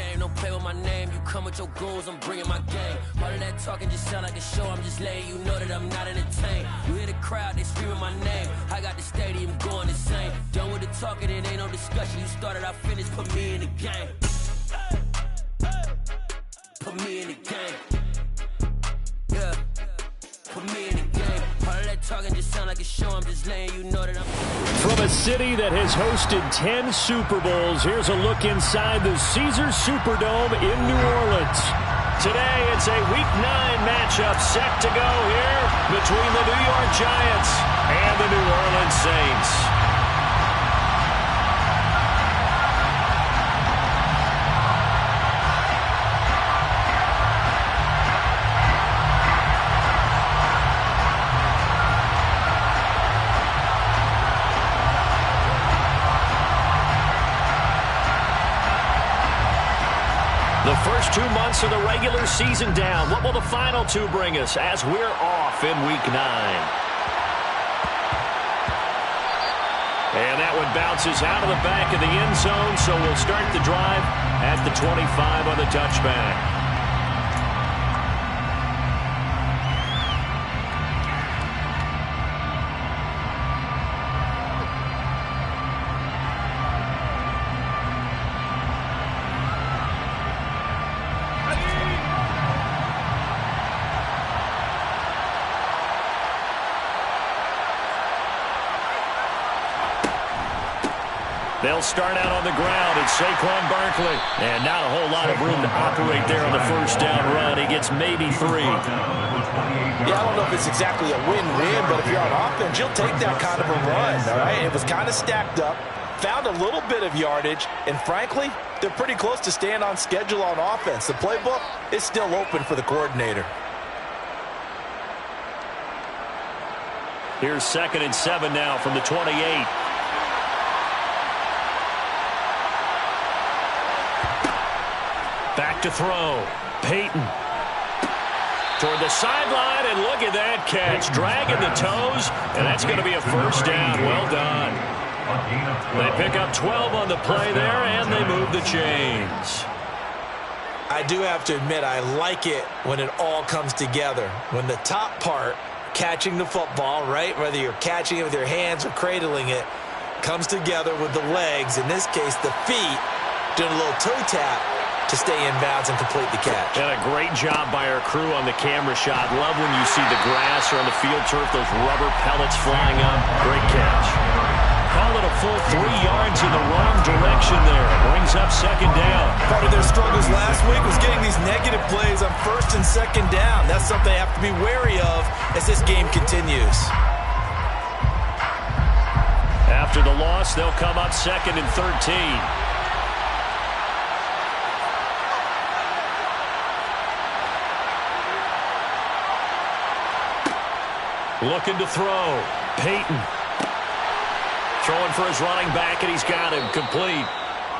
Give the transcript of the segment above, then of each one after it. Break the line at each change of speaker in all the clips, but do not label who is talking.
game, don't play with my name. You come with your goons, I'm bringing my game. All of that talking just sound like a show. I'm just letting you know that I'm not entertained. You hear the crowd, they screaming my name. I got the stadium going insane. Done with the talking, it ain't no discussion. You started, I finished, put me in the game. Put me in the game. Yeah. Put me in the game. All of that talking just sound like a show. I'm just letting you know that I'm...
From a city that has hosted 10 Super Bowls, here's a look inside the Caesars Superdome in New Orleans. Today, it's a Week 9 matchup set to go here between the New York Giants and the New Orleans Saints. The first 2 months of the regular season down. What will the final 2 bring us as we're off in Week 9? And that one bounces out of the back of the end zone, so we'll start the drive at the 25 on the touchback. They'll start out on the ground. It's Saquon Barkley. And not a whole lot of room to operate there on the first down run. He gets maybe 3.
Yeah, I don't know if it's exactly a win-win, but if you're on offense, you'll take that kind of a run, all right? It was kind of stacked up, found a little bit of yardage, and frankly, they're pretty close to staying on schedule on offense. The playbook is still open for the coordinator.
Here's 2nd and 7 now from the 28. Back to throw. Peyton. Toward the sideline, and look at that catch. Dragging the toes, and that's going to be a first down. Well done. They pick up 12 on the play there, and they move the chains.
I do have to admit, I like it when it all comes together. When the top part, catching the football, right, whether you're catching it with your hands or cradling it, comes together with the legs, in this case the feet, doing a little toe tap to stay in bounds and complete the catch.
And a great job by our crew on the camera shot. Love when you see the grass or on the field turf, those rubber pellets flying up. Great catch. Call it a full 3 yards in the wrong direction there. Brings up 2nd down.
Part of their struggles last week was getting these negative plays on 1st and 2nd down. That's something they have to be wary of as this game continues.
After the loss, they'll come up 2nd and 13. Looking to throw. Peyton. Throwing for his running back, and he's got him complete.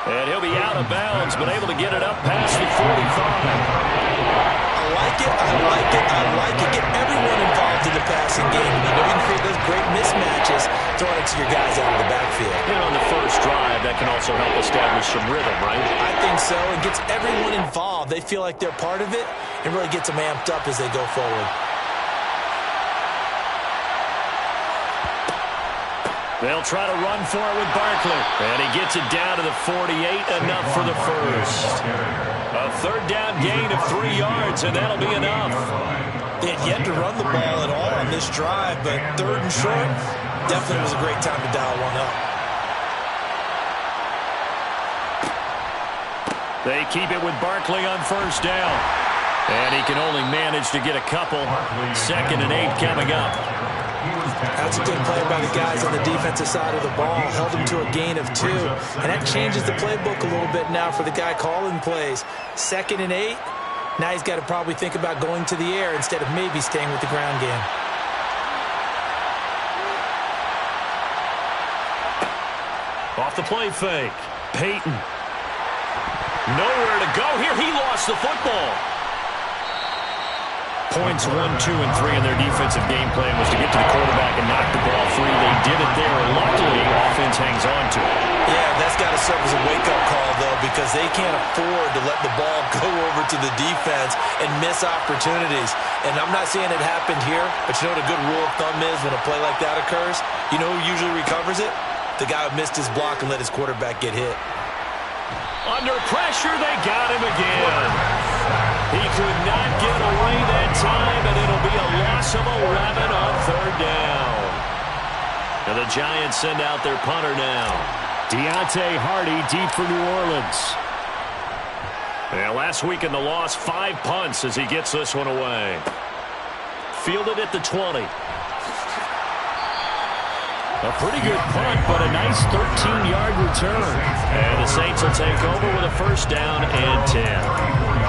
And he'll be out of bounds, but able to get it up past the 45.
I like it, I like it, I like it. Get everyone involved in the passing game. You know, you can create those great mismatches, throwing it to your guys out of the backfield.
And on the first drive, that can also help establish some rhythm, right?
I think so. It gets everyone involved. They feel like they're part of it, and really gets them amped up as they go forward.
They'll try to run for it with Barkley. And he gets it down to the 48, enough for the first. A 3rd down gain of 3 yards, and that'll be enough.
They had yet to run the ball at all on this drive, but 3rd and short, definitely was a great time to dial one up.
They keep it with Barkley on 1st down. And he can only manage to get a couple. 2nd and 8 coming up.
That's a good play by the guys on the defensive side of the ball. Held him to a gain of 2. And that changes the playbook a little bit now for the guy calling plays. 2nd and 8. Now he's got to probably think about going to the air instead of maybe staying with the ground game.
Off the play fake. Peyton. Nowhere to go here. He lost the football. Points 1, 2, and 3 in their defensive game plan was to get to the quarterback and knock the ball free. They did it there, and luckily, offense hangs on to it.
Yeah, that's got to serve as a wake-up call, though, because they can't afford to let the ball go over to the defense and miss opportunities. And I'm not saying it happened here, but you know what a good rule of thumb is when a play like that occurs? You know who usually recovers it? The guy who missed his block and let his quarterback get hit.
Under pressure, they got him again. He could not get away that time, and it'll be a loss of 11 on third down. And the Giants send out their punter now. Deontay Hardy deep for New Orleans. Yeah, last week in the loss, 5 punts as he gets this one away. Fielded at the 20. A pretty good punt, but a nice 13-yard return. And the Saints will take over with a first down and 10.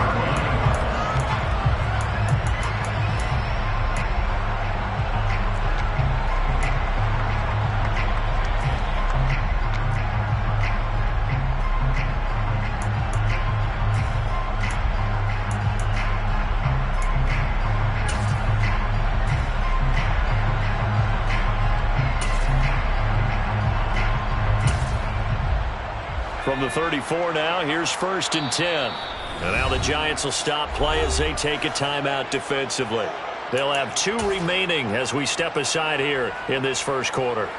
From the 34 now, here's first and 10. And now the Giants will stop play as they take a timeout defensively. They'll have 2 remaining as we step aside here in this first quarter.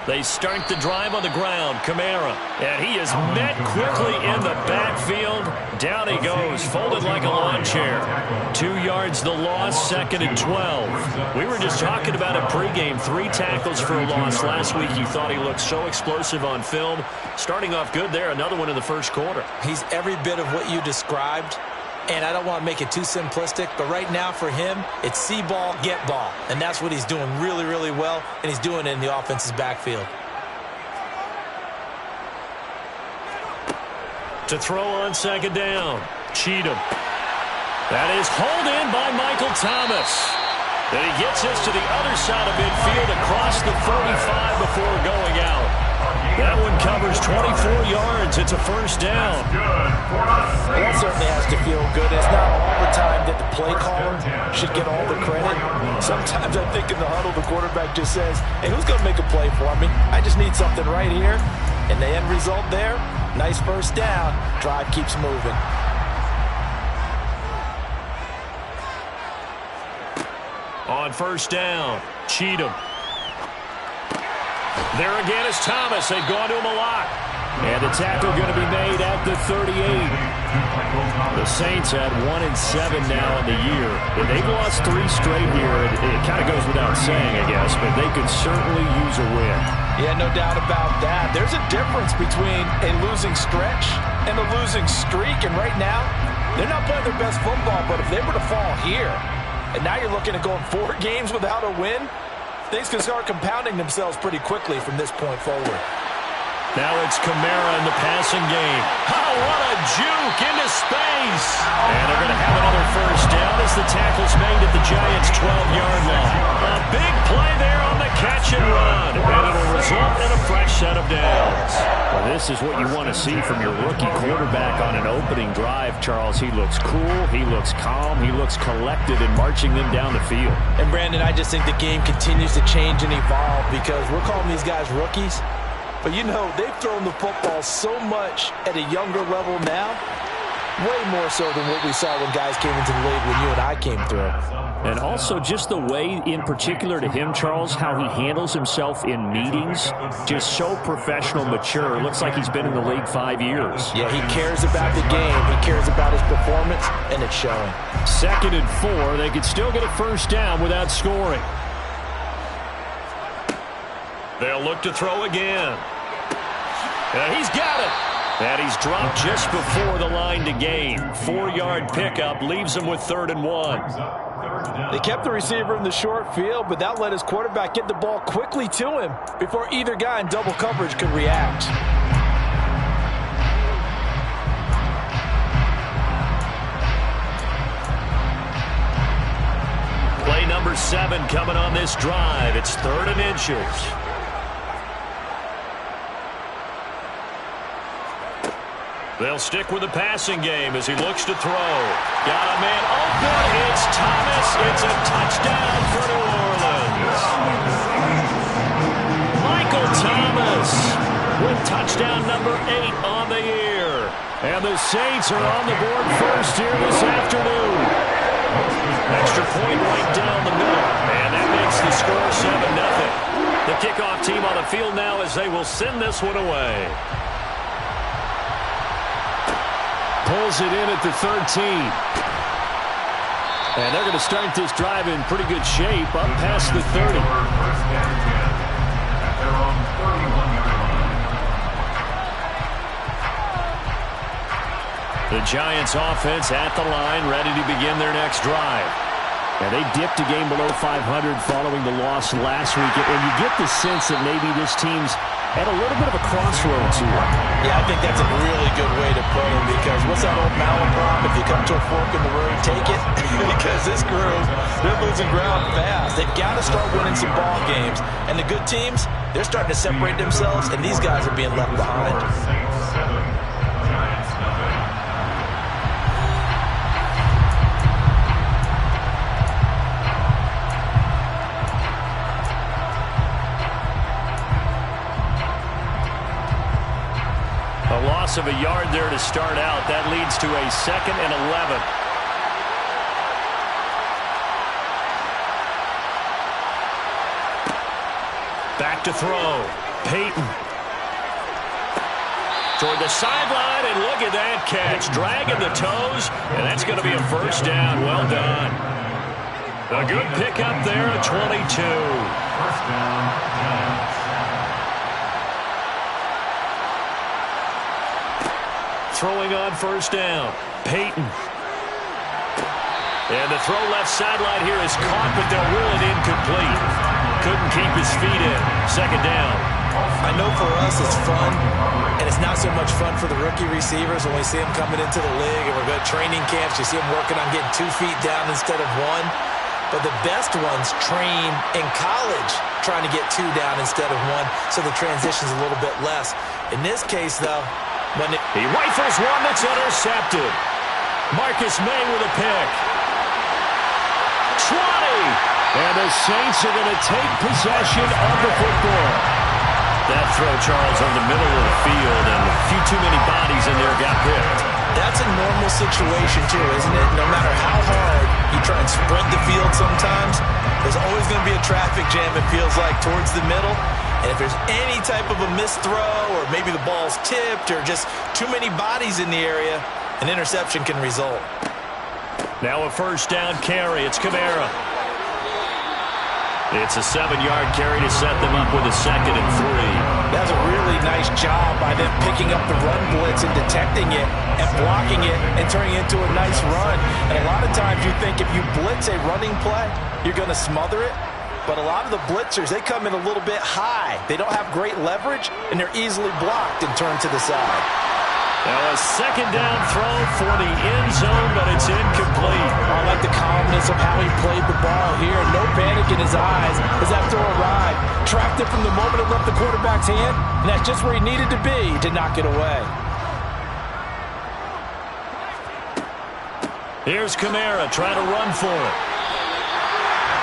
They start the drive on the ground. Kamara. And he is met quickly in the backfield. Down he goes, folded like a lawn chair. 2 yards the loss, second and 12. We were just talking about it pregame. 3 tackles for a loss. Last week you thought he looked so explosive on film. Starting off good there, another one in the first quarter.
He's every bit of what you described. And I don't want to make it too simplistic, but right now for him, it's see ball, get ball. And that's what he's doing really, really well, and he's doing it in the offense's backfield.
To throw on second down, Cheatham. That is hauled in by Michael Thomas. Then he gets this to the other side of midfield across the 35 before going out. That one covers 24 yards. It's a first down.
That certainly has to feel good. It's not all the time that the play caller should get all the credit. Sometimes I think in the huddle, the quarterback just says, hey, who's going to make a play for me? I just need something right here. And the end result there, nice first down. Drive keeps moving.
On first down, Cheatham. There again is Thomas. They've gone to him a lot. And the tackle going to be made at the 38. The Saints had 1-7 now in the year. And they've lost 3 straight here. It kind of goes without saying, I guess, but they could certainly use a win.
Yeah, no doubt about that. There's a difference between a losing stretch and a losing streak. And right now, they're not playing their best football, but if they were to fall here, and now you're looking at going 4 games without a win, things can start compounding themselves pretty quickly from this point forward.
Now it's Kamara in the passing game. Oh, what a juke into space. And they're going to have another first down as the tackle's made at the Giants' 12-yard line. A big play there on the catch and run. And it'll result in a fresh set of downs. Well, this is what you want to see from your rookie quarterback on an opening drive, Charles. He looks cool. He looks calm. He looks collected in marching them down the field.
And, Brandon, I just think the game continues to change and evolve because we're calling these guys rookies. But, you know, they've thrown the football so much at a younger level now, way more so than what we saw when guys came into the league when you and I came through.
And also just the way, in particular to him, Charles, how he handles himself in meetings, just so professional, mature. Looks like he's been in the league 5 years.
Yeah, he cares about the game. He cares about his performance, and it's showing.
2nd and 4. They could still get a first down without scoring. They'll look to throw again. And he's got it. And he's dropped just before the line to gain. 4-yard pickup leaves him with 3rd and 1.
They kept the receiver in the short field, but that let his quarterback get the ball quickly to him before either guy in double coverage could react.
Play number 7 coming on this drive. It's 3rd and inches. They'll stick with the passing game as he looks to throw. Got a man open. It's Thomas. It's a touchdown for New Orleans. Michael Thomas with touchdown number 8 on the year. And the Saints are on the board first here this afternoon. Extra point right down the middle. And that makes the score 7-0. The kickoff team on the field now as they will send this one away. Pulls it in at the 13. And they're going to start this drive in pretty good shape up past the 30. The Giants offense at the line, ready to begin their next drive. And they dipped a game below 500 following the loss last week. And you get the sense that maybe this team's at a little bit of a crossroads here.
Yeah, I think that's a really good way to put it, because what's that old malaprop? If you come to a fork in the road, take it. Because this group, they're losing ground fast. They've got to start winning some ball games. And the good teams, they're starting to separate themselves, and these guys are being left behind.
Loss of a yard there to start out. That leads to a 2nd and 11. Back to throw. Peyton. Toward the sideline, and look at that catch. Dragging the toes, and that's going to be a first down. Well done. A good pickup there at 22. First down. Throwing on first down. Peyton. And the throw left sideline here is caught, but they'll rule it incomplete. Couldn't keep his feet in. 2nd down.
I know for us it's fun, and it's not so much fun for the rookie receivers when we see them coming into the league and we're going to training camps. You see them working on getting 2 feet down instead of 1. But the best ones train in college trying to get 2 down instead of 1, so the transition's a little bit less. In this case, though,
he rifles one that's intercepted. Marcus May with a pick. 20! And the Saints are going to take possession of the football. That throw, Charles, on the middle of the field, and a few too many bodies in there got picked.
That's a normal situation, too, isn't it? No matter how hard you try and spread the field sometimes, there's always going to be a traffic jam, it feels like, towards the middle. And if there's any type of a missed throw, or maybe the ball's tipped, or just too many bodies in the area, an interception can result.
Now a first down carry. It's Kamara. It's a 7-yard carry to set them up with a 2nd and 3.
That's a really nice job by them picking up the run blitz and detecting it and blocking it and turning it into a nice run. And a lot of times you think if you blitz a running play, you're going to smother it. But a lot of the blitzers, they come in a little bit high. They don't have great leverage, and they're easily blocked and turned to the side.
Now a 2nd down throw for the end zone, but it's incomplete.
I like the calmness of how he played the ball here. No panic in his eyes as that throw arrived. Tracked it from the moment it left the quarterback's hand, and that's just where he needed to be to knock it away.
Here's Kamara trying to run for it.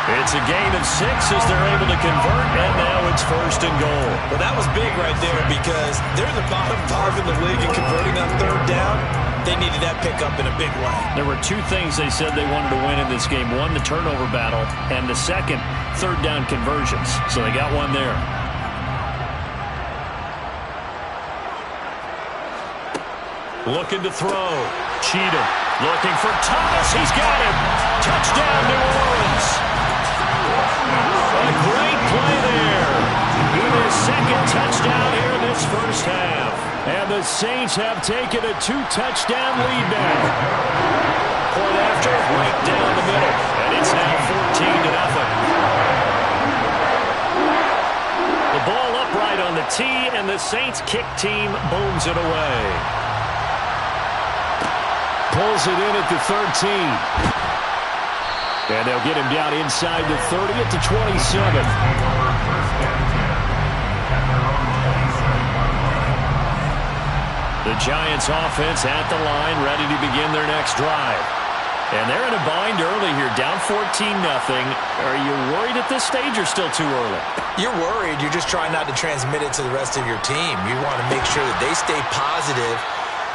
It's a gain of 6 as they're able to convert, and now it's 1st and goal.
Well, that was big right there, because they're in the bottom 5 in the league, and converting on 3rd down, they needed that pickup in a big way.
There were 2 things they said they wanted to win in this game. 1, the turnover battle, and the 2nd, 3rd down conversions. So they got one there. Looking to throw. Cheatham looking for Thomas. He's got him. Touchdown, New Orleans. A great play there. With his 2nd touchdown here in this first half. And the Saints have taken a 2-touchdown lead now. Point after, right down the middle. And it's now 14-0. The ball upright on the tee, and the Saints kick team booms it away. Pulls it in at the 13. And they'll get him down inside the 30 at the 27. The Giants offense at the line, ready to begin their next drive. And they're in a bind early here, down 14-0. Are you worried at this stage or still too early?
You're worried. You're just trying not to transmit it to the rest of your team. You want to make sure that they stay positive.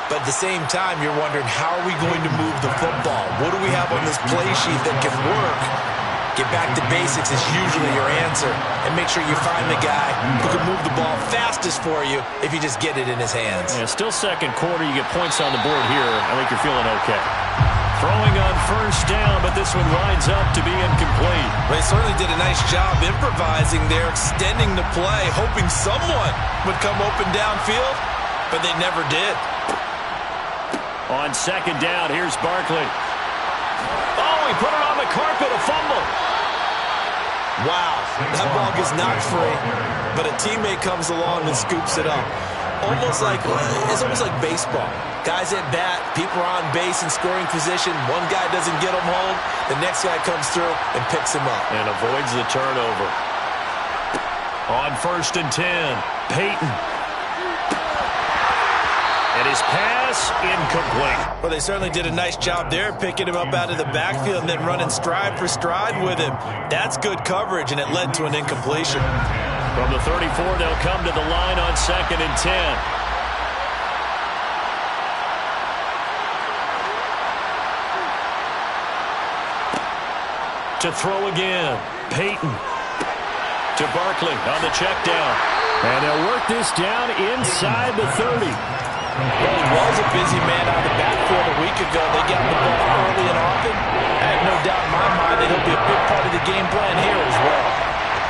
But at the same time, you're wondering, how are we going to move the football? What do we have on this play sheet that can work? Get back to basics is usually your answer. And make sure you find the guy who can move the ball fastest for you if you just get it in his hands.
Yeah, still second quarter. You get points on the board here. I think you're feeling okay. Throwing on first down, but this one winds up to be incomplete.
They certainly did a nice job improvising there, extending the play, hoping someone would come open downfield, but they never did.
On second down, here's Barkley. Oh, he put it on the carpet, a fumble.
Wow, that ball gets knocked free, but a teammate comes along and scoops it up. It's almost like baseball. Guys at bat, people are on base in scoring position. One guy doesn't get him home. The next guy comes through and picks him up.
And avoids the turnover. On first and 10, Peyton. And his pass, incomplete.
Well, they certainly did a nice job there, picking him up out of the backfield and then running stride for stride with him. That's good coverage, and it led to an incompletion.
From the 34, they'll come to the line on second and 10. To throw again, Peyton. To Barkley on the check down. And they'll work this down inside the 30.
Well, he was a busy man out of the backfield a week ago. They got the ball early and often. I have no doubt in my mind that he'll be a big part of the game plan here as well.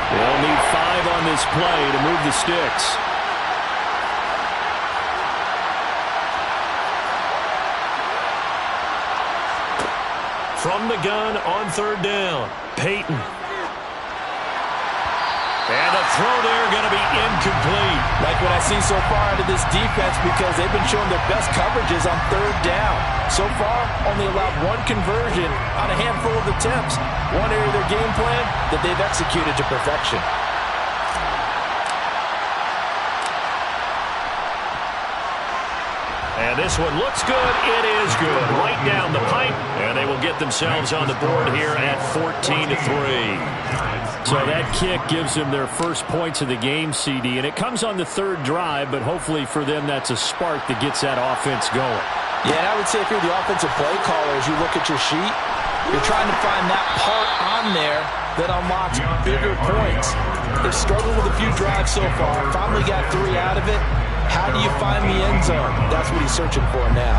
They'll need 5 on this play to move the sticks. From the gun on third down, Peyton. And the throw there going to be incomplete.
Like what I see so far out of this defense, because they've been showing their best coverages on third down. So far, only allowed one conversion on a handful of attempts. One area of their game plan that they've executed to perfection.
And this one looks good. It is good. Right down the pipe. And they will get themselves on the board here at 14-3. So that kick gives them their first points of the game, CD. And it comes on the third drive, but hopefully for them that's a spark that gets that offense going.
Yeah, and I would say if you're the offensive play caller, as you look at your sheet, you're trying to find that part on there that unlocks bigger points. They've struggled with a few drives so far. Finally got 3 out of it. How do you find the end zone? That's what he's searching for now.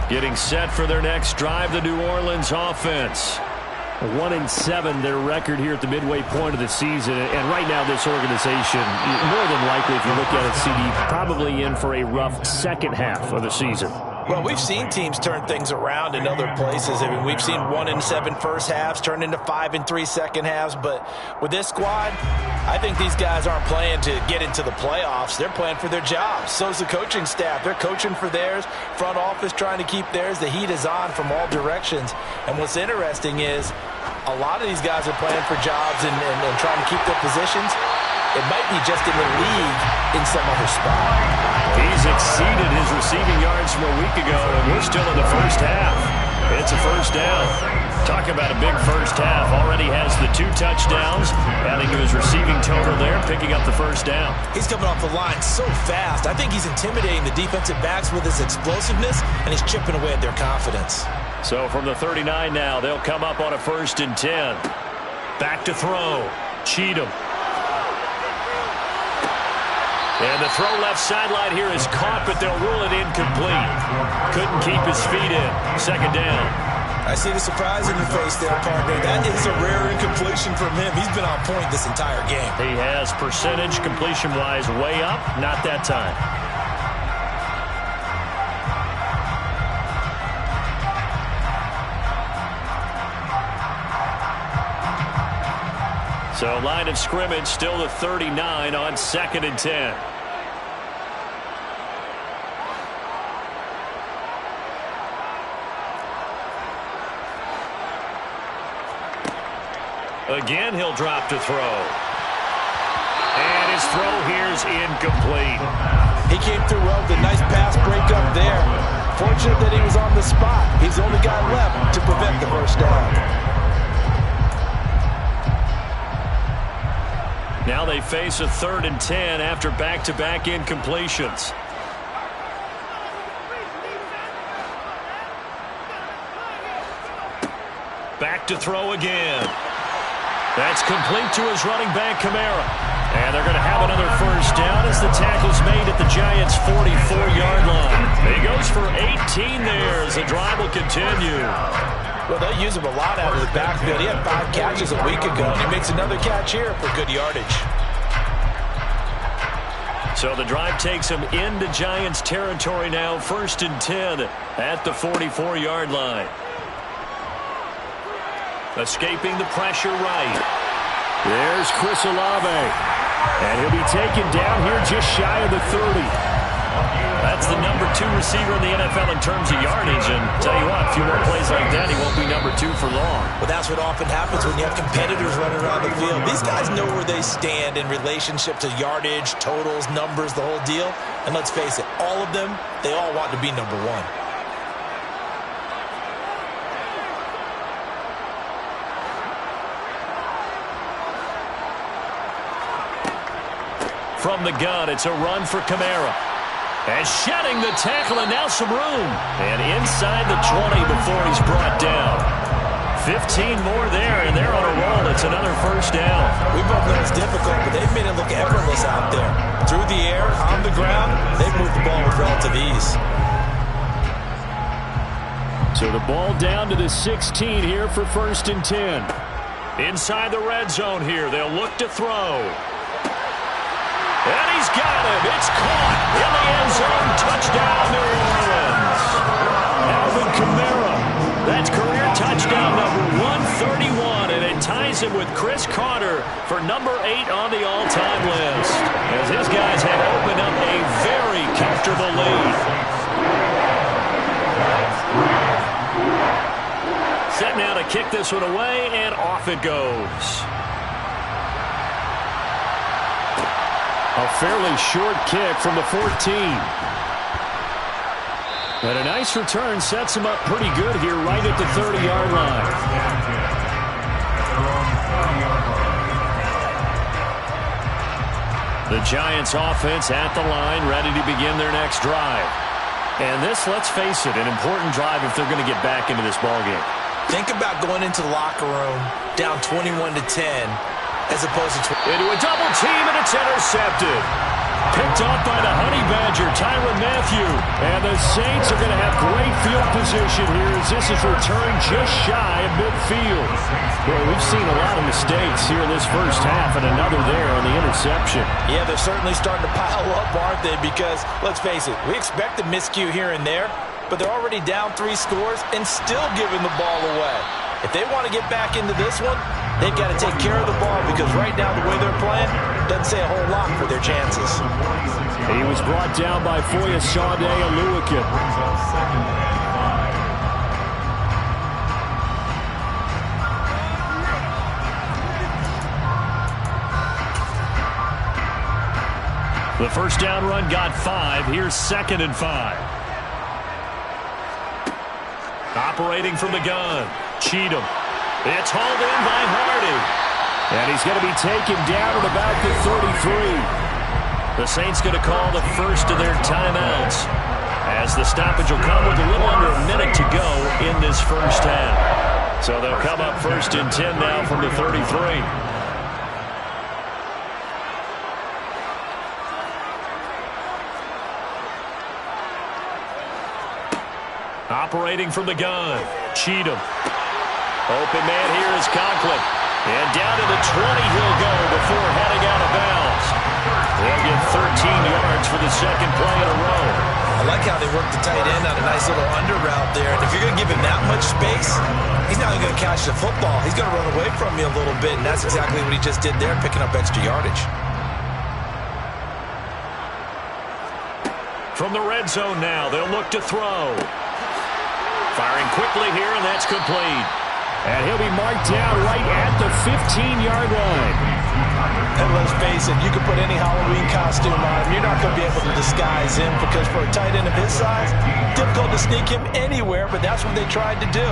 Getting set for their next drive, the New Orleans offense. 1-7, their record here at the midway point of the season. And right now, this organization, more than likely, if you look at it, CD, probably in for a rough second half of the season.
Well, we've seen teams turn things around in other places. I mean, we've seen 1-7 first halves turn into 5-3 second halves. But with this squad, I think these guys aren't playing to get into the playoffs. They're playing for their jobs. So's the coaching staff. They're coaching for theirs. Front office trying to keep theirs. The heat is on from all directions. And what's interesting is a lot of these guys are playing for jobs and trying to keep their positions. It might be just in the league in some other spot.
He's exceeded his receiving yards from a week ago, and we're still in the first half. It's a first down. Talk about a big first half. Already has the 2 touchdowns, adding to his receiving total there, picking up the first down.
He's coming off the line so fast. I think he's intimidating the defensive backs with his explosiveness, and he's chipping away at their confidence.
So from the 39 now, they'll come up on a 1st and 10. Back to throw. Cheatham. And the throw left sideline here is caught, but they'll rule it incomplete. Couldn't keep his feet in. Second down.
I see the surprise in your face there, partner. That is a rare incompletion from him. He's been on point this entire game.
He has percentage completion-wise way up. Not that time. So line of scrimmage still the 39 on 2nd and 10. Again, he'll drop to throw. And his throw here is incomplete.
He came through well with a nice pass breakup there. Fortunate that he was on the spot. He's the only guy left to prevent the first down.
Now they face a 3rd and 10 after back-to-back incompletions. Back to throw again. That's complete to his running back, Kamara. And they're going to have another first down as the tackle's made at the Giants' 44-yard line. He goes for 18 there as the drive will continue.
Well, they'll use him a lot out of the backfield. He had 5 catches a week ago, and he makes another catch here for good yardage.
So the drive takes him into Giants territory now, 1st and 10 at the 44-yard line. Escaping the pressure right.
There's Chris Olave. And he'll be taken down here just shy of the 30.
That's the number 2 receiver in the NFL in terms of yardage. And tell you what, a few more plays like that, he won't be number 2 for long.
Well, that's what often happens when you have competitors running around the field. These guys know where they stand in relationship to yardage, totals, numbers, the whole deal. And let's face it, all of them, they all want to be number 1.
From the gun, it's a run for Kamara. And shedding the tackle, and now some room. And inside the 20 before he's brought down. 15 more there, and they're on a roll. It's another first down.
We both know it's difficult, but they've made it look effortless out there. Through the air, on the ground, they've moved the ball with relative ease.
So the ball down to the 16 here for 1st and 10.
Inside the red zone here, they'll look to throw. And he's got him. It's caught in the end zone. Touchdown, New Orleans. Alvin Kamara. That's career touchdown number 131, and it ties him with Chris Carter for number 8 on the all-time list. As his guys have opened up a very comfortable lead. Set now to kick this one away, and off it goes.
A fairly short kick from the 14. And a nice return sets him up pretty good here right at the 30-yard line.
The Giants offense at the line, ready to begin their next drive. And this, let's face it, an important drive if they're going to get back into this ballgame.
Think about going into the locker room down 21-10 as opposed to...
Into a double team, and it's intercepted. Picked off by the Honey Badger, Tyrann Mathieu.
And the Saints are going to have great field position here as this is returned just shy of midfield. Boy, we've seen a lot of mistakes here in this first half, and another there on the interception.
Yeah, they're certainly starting to pile up, aren't they? Because, let's face it, we expect a miscue here and there, but they're already down 3 scores and still giving the ball away. If they want to get back into this one, they've got to take care of the ball because right now the way they're playing doesn't say a whole lot for their chances.
He was brought down by Foyesade Oluwakin.
The first down run got 5. Here's 2nd and 5. Operating from the gun, Cheatham. It's hauled in by Hardy.
And he's going to be taken down at about the 33.
The Saints going to call the first of their timeouts as the stoppage will come with a little under a minute to go in this first half. So they'll come up 1st and 10 now from the 33. Operating from the gun, Cheatham. Open man here is Conklin. And down to the 20 he'll go before heading out of bounds. They'll get 13 yards for the second play in a row.
I like how they work the tight end on a nice little under route there. And if you're going to give him that much space, he's not going to catch the football. He's going to run away from you a little bit, and that's exactly what he just did there, picking up extra yardage.
From the red zone now, they'll look to throw. Firing quickly here, and that's complete. And he'll be marked down right at the 15-yard line.
And let's face it, you can put any Halloween costume on him. You're not going to be able to disguise him because for a tight end of his size, difficult to sneak him anywhere, but that's what they tried to do.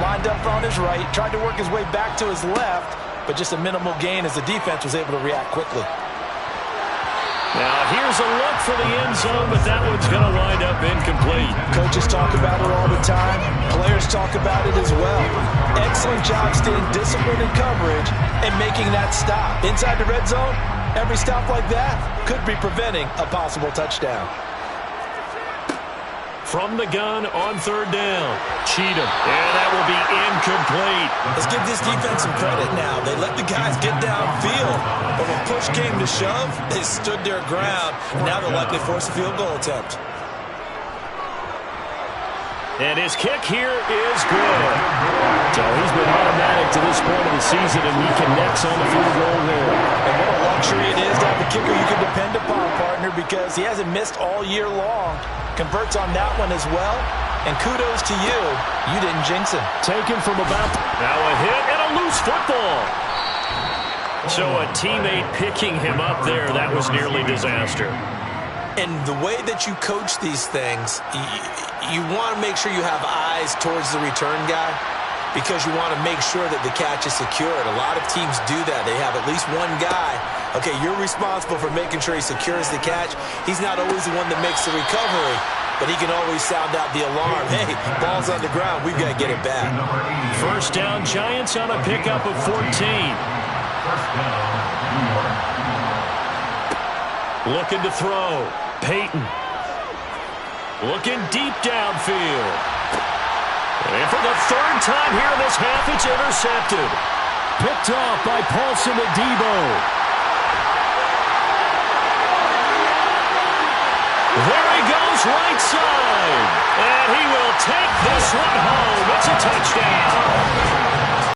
Lined up on his right, tried to work his way back to his left, but just a minimal gain as the defense was able to react quickly.
Now here's a look for the end zone, but that one's going to wind up incomplete.
Coaches talk about it all the time. Players talk about it as well. Excellent job staying disciplined in coverage and making that stop. Inside the red zone, every stop like that could be preventing a possible touchdown.
From the gun on third down, Cheatham, and that will be incomplete.
Let's give this defense some credit now. They let the guys get downfield, but when push came to shove, they stood their ground. Now they'll likely force a field goal attempt.
And his kick here is good. So he's been automatic to this point of the season, and he connects on the field goal there.
And what a luxury it is to have a kicker you can depend upon, partner, because he hasn't missed all year long. Converts on that one as well. And kudos to you. You didn't jinx him.
Taken from about... Now a hit and a loose football. So a teammate picking him up there, that was nearly disaster.
And the way that you coach these things, you want to make sure you have eyes towards the return guy because you want to make sure that the catch is secured. A lot of teams do that. They have at least one guy. Okay, you're responsible for making sure he secures the catch. He's not always the one that makes the recovery, but he can always sound out the alarm. Hey, ball's on the ground. We've got to get it back.
First down, Giants on a pickup of 14. Looking to throw. Peyton. Looking deep downfield. And for the third time here in this half, it's intercepted. Picked off by Paulson Adebo. There he goes, right side. And he will take this one home. It's a touchdown.